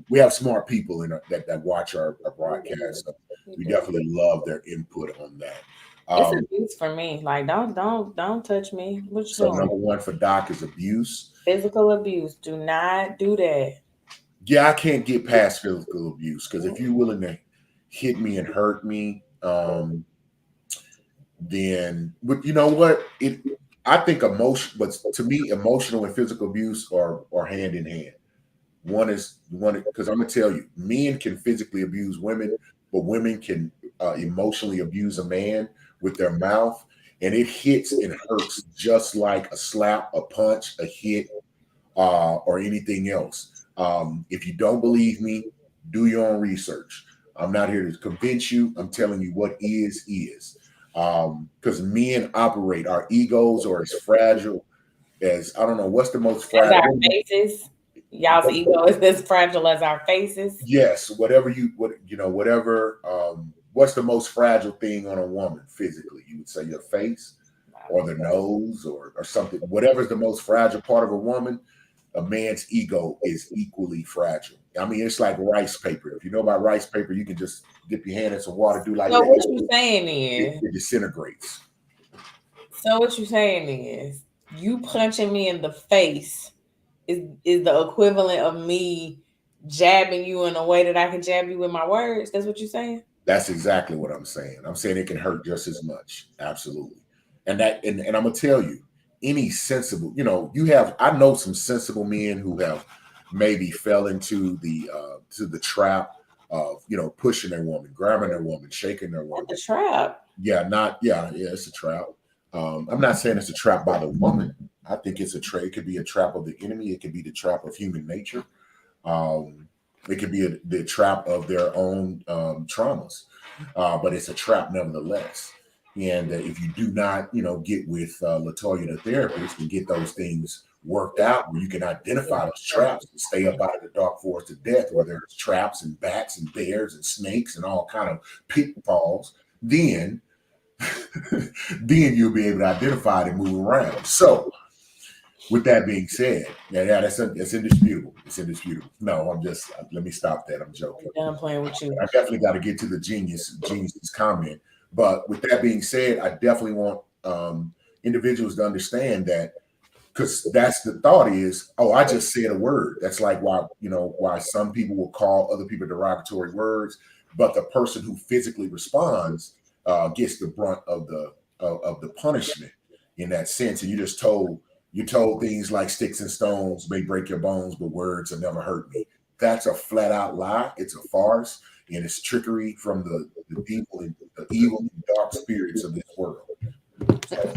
We have smart people that watch our broadcast. So we definitely love their input on that. It's abuse for me. Like, don't touch me. What you doing? Number one for Doc is abuse. Physical abuse. Do not do that. Yeah, I can't get past physical abuse because if you're willing to hit me and hurt me, then, but you know what? I think but to me, emotional and physical abuse are hand in hand. One because I'm gonna tell you, men can physically abuse women, but women can emotionally abuse a man with their mouth, and it hits and hurts just like a slap, a punch, a hit, or anything else. If you don't believe me, do your own research. I'm not here to convince you. I'm telling you what is. Because men operate, our egos are as fragile as, I don't know, what's the most fragile? Our faces. Y'all's ego is as fragile as our faces. Yes, whatever. What's the most fragile thing on a woman physically? You would say your face or the nose or something. Whatever's the most fragile part of a woman, a man's ego is equally fragile. I mean, it's like rice paper. If you know about rice paper, you can just dip your hand in some water, do like that. So what you saying is it disintegrates. So what you saying is you punching me in the face is the equivalent of me jabbing you in a way that I can jab you with my words. That's what you're saying? That's exactly what I'm saying. I'm saying it can hurt just as much. Absolutely. And I'm gonna tell you, any sensible, I know some sensible men who have maybe fell into the trap of pushing their woman, grabbing their woman, shaking their woman. That's a trap. Yeah, it's a trap. I'm not saying it's a trap by the woman. I think it's a trap. It could be a trap of the enemy. It could be the trap of human nature. It could be the trap of their own traumas, but it's a trap nevertheless. And if you do not, get with Latoya, the therapist, and get those things worked out, where you can identify those traps and stay up out of the dark forest of death, where there's traps and bats and bears and snakes and all kind of pitfalls, then then you'll be able to identify it and move around. So, with that being said, that's indisputable. It's indisputable. No, let me stop that. I'm joking. I'm playing with you. I definitely got to get to the genius's comment. But with that being said, I definitely want individuals to understand that, because that's the thought is, oh, I just said a word. That's like why some people will call other people derogatory words, but the person who physically responds gets the brunt of the punishment in that sense. And you told things like sticks and stones may break your bones, but words will never hurt me. That's a flat out lie. It's a farce, and it's trickery from the evil and dark spirits of this world. So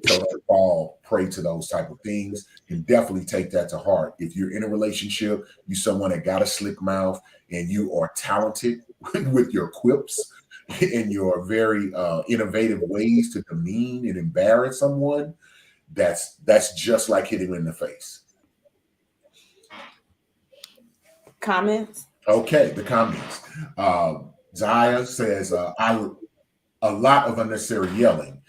don't fall prey to those type of things, and definitely take that to heart. If you're in a relationship, you're someone that got a slick mouth, and you are talented with your quips and your very innovative ways to demean and embarrass someone, that's just like hitting them in the face. Comments? Okay, the comments. Zaya says, a lot of unnecessary yelling.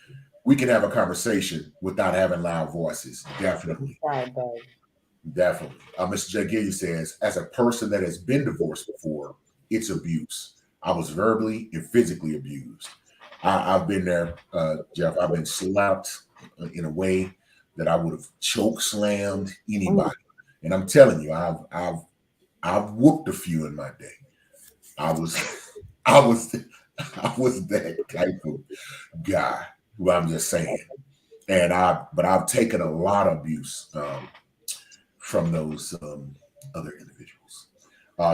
We can have a conversation without having loud voices. Definitely. Right, babe. Definitely. Mr. J. says, as a person that has been divorced before, it's abuse. I was verbally and physically abused. I've been there, Jeff. I've been slapped in a way that I would have choke slammed anybody. And I'm telling you, I've whooped a few in my day. I was that type of guy. Who I'm just saying. But I've taken a lot of abuse from those other individuals.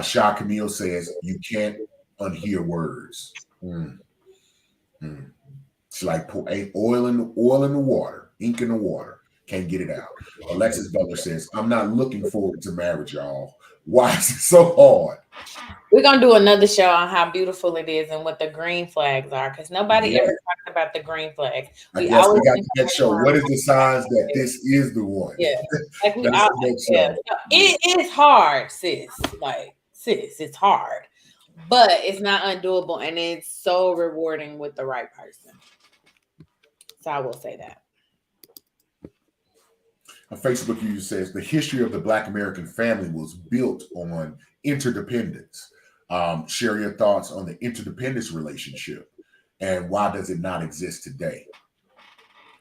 Shah Camille says, you can't unhear words. It's like oil in the water, ink in the water. Can't get it out. Alexis Butler says, I'm not looking forward to marriage, y'all. Why is it so hard? We're going to do another show on how beautiful it is and what the green flags are, because nobody ever talked about the green flags. I guess we got the next show. What is the signs that this is the one? Yeah. Like it is hard, sis. Like, sis, it's hard. But it's not undoable, and it's so rewarding with the right person. So I will say that. A Facebook user says, the history of the Black American family was built on interdependence. Share your thoughts on the interdependence relationship, and why does it not exist today?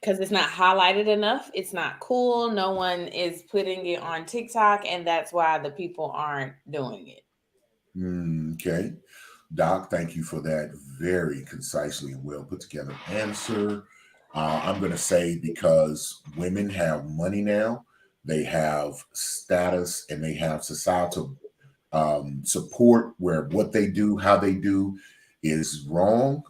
Because it's not highlighted enough. It's not cool. No one is putting it on TikTok, and that's why the people aren't doing it. Okay. Doc, thank you for that very concisely and well put together answer. I'm going to say because women have money now, they have status, and they have societal support where what they do, how they do is wrong.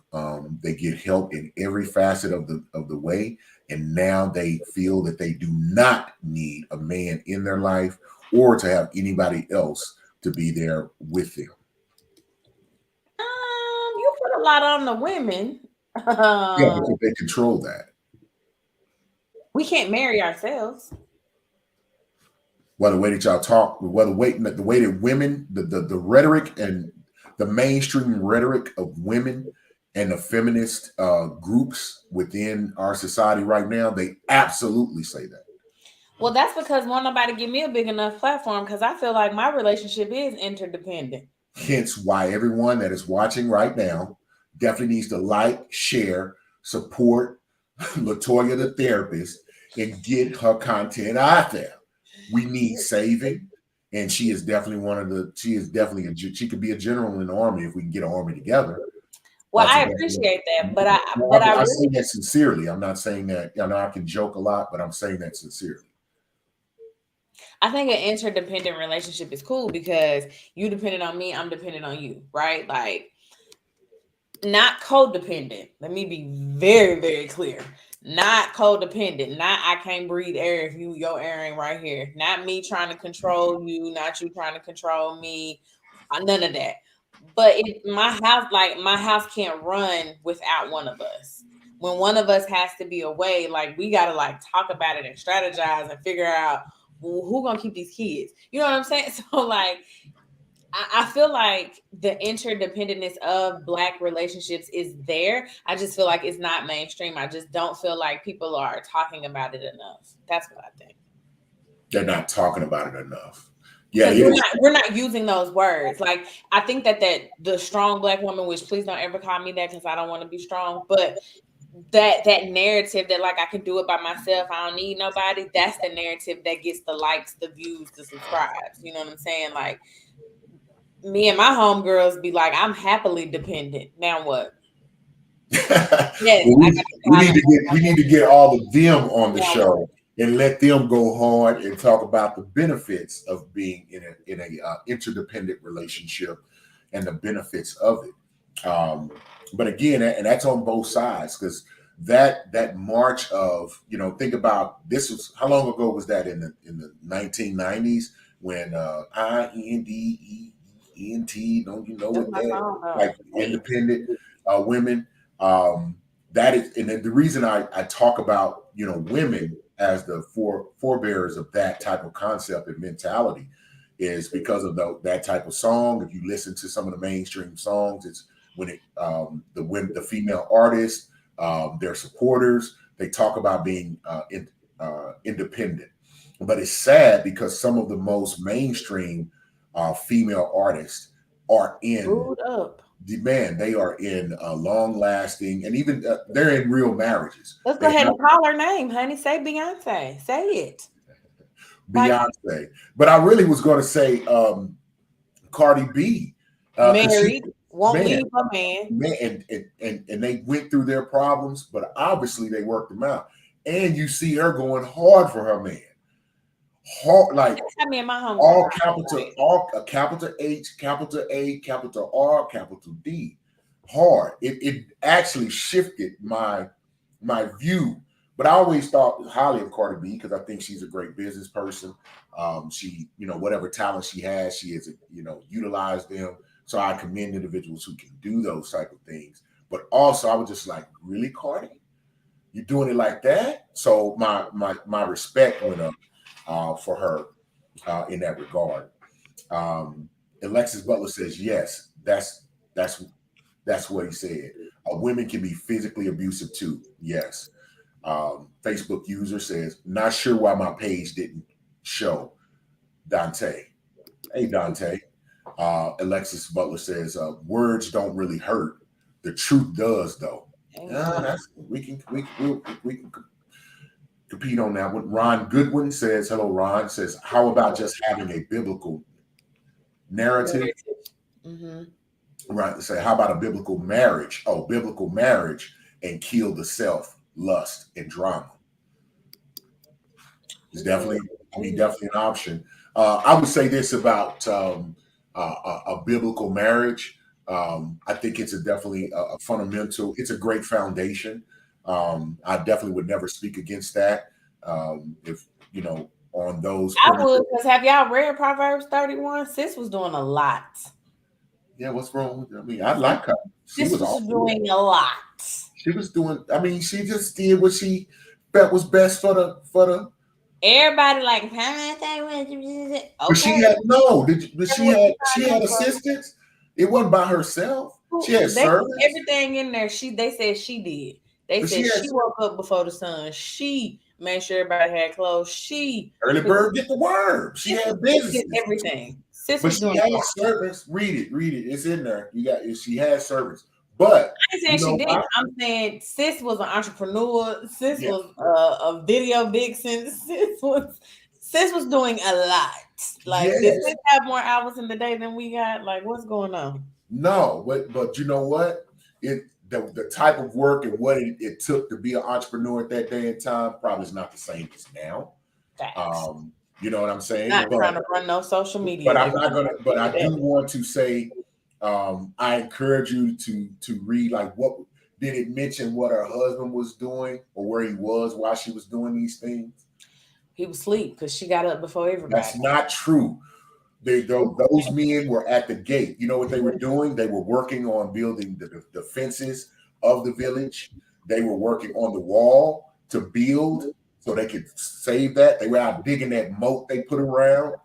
They get help in every facet of the way. And now they feel that they do not need a man in their life or to have anybody else to be there with them. You put a lot on the women. Yeah, because they control that. We can't marry ourselves. Well, the way that y'all talk, the way that women, the rhetoric and the mainstream rhetoric of women and the feminist groups within our society right now, they absolutely say that. Well, that's because won't nobody give me a big enough platform, because I feel like my relationship is interdependent. Hence why everyone that is watching right now definitely needs to like, share, support Latoya the therapist, and get her content out there. We need saving, and she is definitely she could be a general in the army if we can get an army together. Well, I appreciate that, but I I really, say that sincerely. I'm not saying that. I know I can joke a lot, but I'm saying that sincerely. I think an interdependent relationship is cool because you dependent on me, I'm dependent on you, right? Like, not codependent. Let me be very, very clear. Not codependent. Not I can't breathe air if your air ain't right here. Not me trying to control you. Not you trying to control me. None of that. But my house can't run without one of us. When one of us has to be away, like we gotta like talk about it and strategize and figure out who gonna keep these kids. You know what I'm saying? So like I feel like the interdependence of Black relationships is there. I just feel like it's not mainstream. I just don't feel like people are talking about it enough. That's what I think. They're not talking about it enough. Yeah, Because we're not using those words. Like I think that the strong Black woman, which please don't ever call me that because I don't want to be strong, but that narrative that like I can do it by myself, I don't need nobody. That's the narrative that gets the likes, the views, the subscribes. You know what I'm saying? Like me and my homegirls be like, I'm happily dependent. Now what? Yes, well, we need to get all of them on the show and let them go hard and talk about the benefits of being in a interdependent relationship and the benefits of it. But again, and that's on both sides because that march of think about this was how long ago was that in the 1990s when INDENT don't you know it that like independent women. That is, and the reason I talk about women as the forebearers of that type of concept and mentality is because of that type of song. If you listen to some of the mainstream songs, it's when the female artists, their supporters, they talk about being independent. But it's sad because some of the most mainstream female artists are in demand. They are in long lasting and even they're in real marriages. Let's go ahead and call her name, honey. Say Beyonce. Say it. Beyonce. But I really was going to say Cardi B. Married, won't leave a man. And they went through their problems, but obviously they worked them out. And you see her going hard for her man. Hard, like me and my home all capital H, capital A, capital R, capital D. Hard. It actually shifted my view. But I always thought highly of Cardi B because I think she's a great business person. She, whatever talent she has, she has, utilized them. So I commend individuals who can do those type of things. But also, I was just like, really, Cardi? You're doing it like that? So my respect went up for her in that regard. Alexis Butler says, yes, that's what he said. Women can be physically abusive too. Yes. Facebook user says, not sure why my page didn't show Dante. Hey, Dante. Alexis Butler says, words don't really hurt. The truth does, though. We can compete on that one. Ron Goodwin says, hello, Ron, says, how about just having a biblical narrative? Mm-hmm. Right. Say, how about a biblical marriage? Oh, biblical marriage and kill the self, lust, and drama. It's definitely an option. I would say this about a biblical marriage. I think it's definitely a fundamental. It's a great foundation. I definitely would never speak against that. If on those. I would, because have y'all read Proverbs 31? Sis was doing a lot. Yeah, what's wrong with her? I mean, I like her. She was doing a lot. She was doing. I mean, she just did what she felt was best for the. Everybody like. Okay. But she had no. She had assistance. It wasn't by herself. She had service. Everything in there. They said she did. They said she woke up before the sun. She made sure everybody had clothes. Early bird get the worm. She had business. Everything. But she had service. Read it. It's in there. She had service. But I ain't saying she didn't. I'm saying sis was an entrepreneur. Sis was a video vixen. Sis was doing a lot. Like, does sis have more hours in the day than we got? Like, what's going on? No, but you know what? the type of work and what it took to be an entrepreneur at that day and time probably is not the same as now. You know what I'm saying? Not trying to run no social media. But I'm not gonna. But I do want to say, I encourage you to read, like, what did it mention what her husband was doing or where he was while she was doing these things? He was asleep because she got up before everybody. That's not true. Those men were at the gate. You know what they were doing? They were working on building the fences of the village. They were working on the wall to build so they could save that. They were out digging that moat they put around.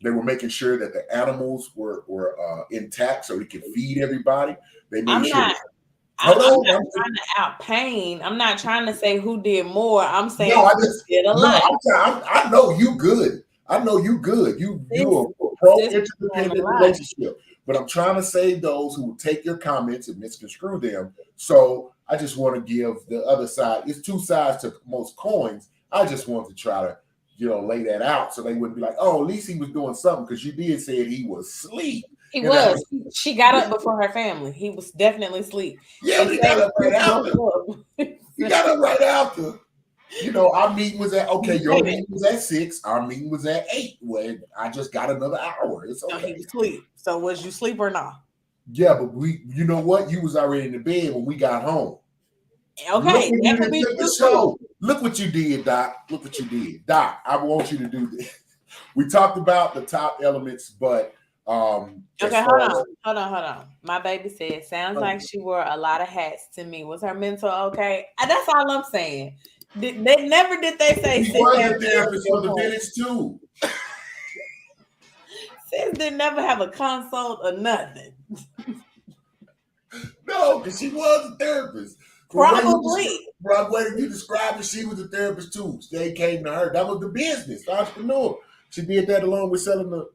They were making sure that the animals were intact so we could feed everybody. They made sure. I'm not trying to outpain. I'm not trying to say who did more. I'm saying did a lot. I know you good. I know you good. You're a pro-interdependent relationship. But I'm trying to save those who will take your comments and misconstrue them. So I just want to give the other side. It's two sides to most coins. I just want to try to, lay that out so they wouldn't be like, oh, at least he was doing something, because you did say he was asleep. He was. She got up before her family. He was definitely asleep. Yeah, he got up right after. He got up right after. Our meeting was at, your meeting was at 6. Our meeting was at 8. Well, I just got another hour. It's okay. So he was asleep. So was you asleep or not? Yeah, but you know what? You was already in the bed when we got home. Okay. Look what you did, Doc. Look what you did. Doc, I want you to do this. We talked about the top elements, but okay, hold on. My baby said, sounds like she wore a lot of hats to me. Was her mental okay? That's all I'm saying. They never did they say he was a therapist for the village too. Sis didn't never have a consult or nothing. No, because she was a therapist. Probably. From what you described, she was a therapist too. They came to her. That was the business, the entrepreneur. She did that along with selling the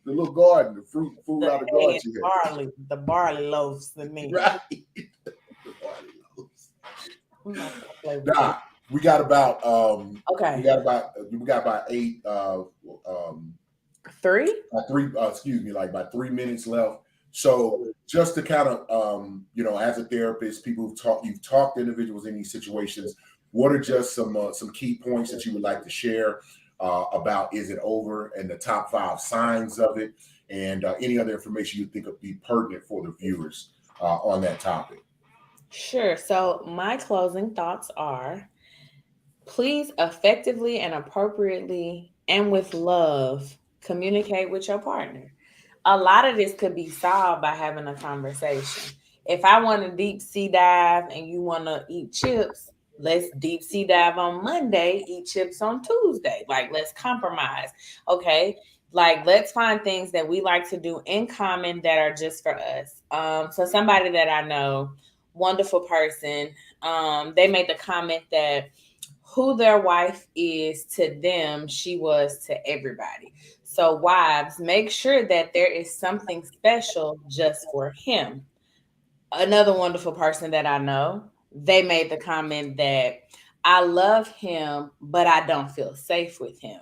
little garden, the food out of the garden. The barley loaves to me. Right. The barley loaves. Doc, we got about we got about 8 about 3 minutes left. So just to kind of as a therapist, people you've talked to individuals in these situations, what are just some key points that you would like to share about is it over and the top 5 signs of it, and any other information you think would be pertinent for the viewers on that topic? Sure. So my closing thoughts are, please effectively and appropriately and with love communicate with your partner. A lot of this could be solved by having a conversation. If I want to deep sea dive and you want to eat chips, let's deep sea dive on Monday, eat chips on Tuesday. Like, let's compromise. Okay. Like, let's find things that we like to do in common that are just for us. So somebody that I know, wonderful person, they made the comment that who their wife is to them, she was to everybody. So wives, make sure that there is something special just for him. Another wonderful person that I know, they made the comment that I love him, but I don't feel safe with him.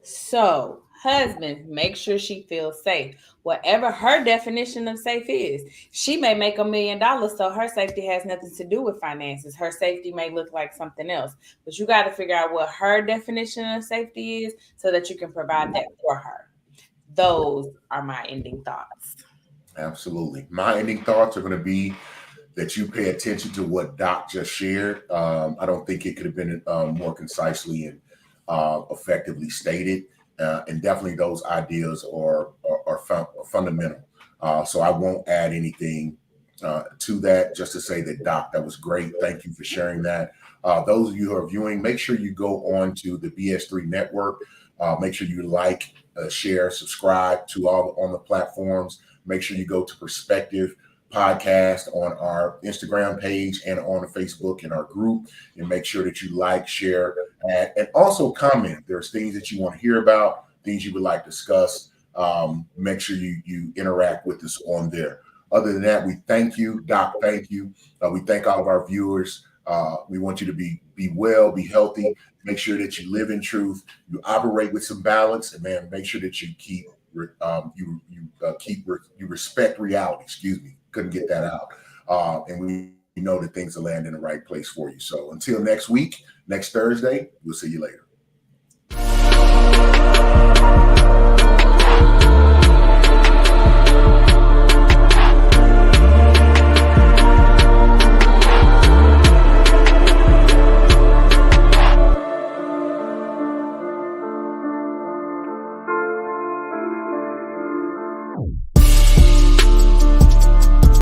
So husband, make sure she feels safe. Whatever her definition of safe is, she may make $1 million, so her safety has nothing to do with finances. Her safety may look like something else, but you got to figure out what her definition of safety is so that you can provide that for her. Those are my ending thoughts. Absolutely. My ending thoughts are going to be that you pay attention to what Doc just shared. I don't think it could have been more concisely and effectively stated. And definitely those ideas are fundamental. So I won't add anything to that, just to say that, Doc, that was great. Thank you for sharing that. Those of you who are viewing, make sure you go on to the BS3 network. Make sure you like, share, subscribe to all on the platforms. Make sure you go to Perspective Podcast on our Instagram page and on Facebook in our group, and make sure that you like, share, and also comment. There's things that you want to hear about, things you would like to discuss. Make sure you interact with us on there. Other than that, we thank you, Doc. Thank you. We thank all of our viewers. We want you to be well, be healthy. Make sure that you live in truth. You operate with some balance, and man, make sure that you keep you respect reality. Excuse me, couldn't get that out. and we know that things will land in the right place for you. So until next week, next Thursday, we'll see you later.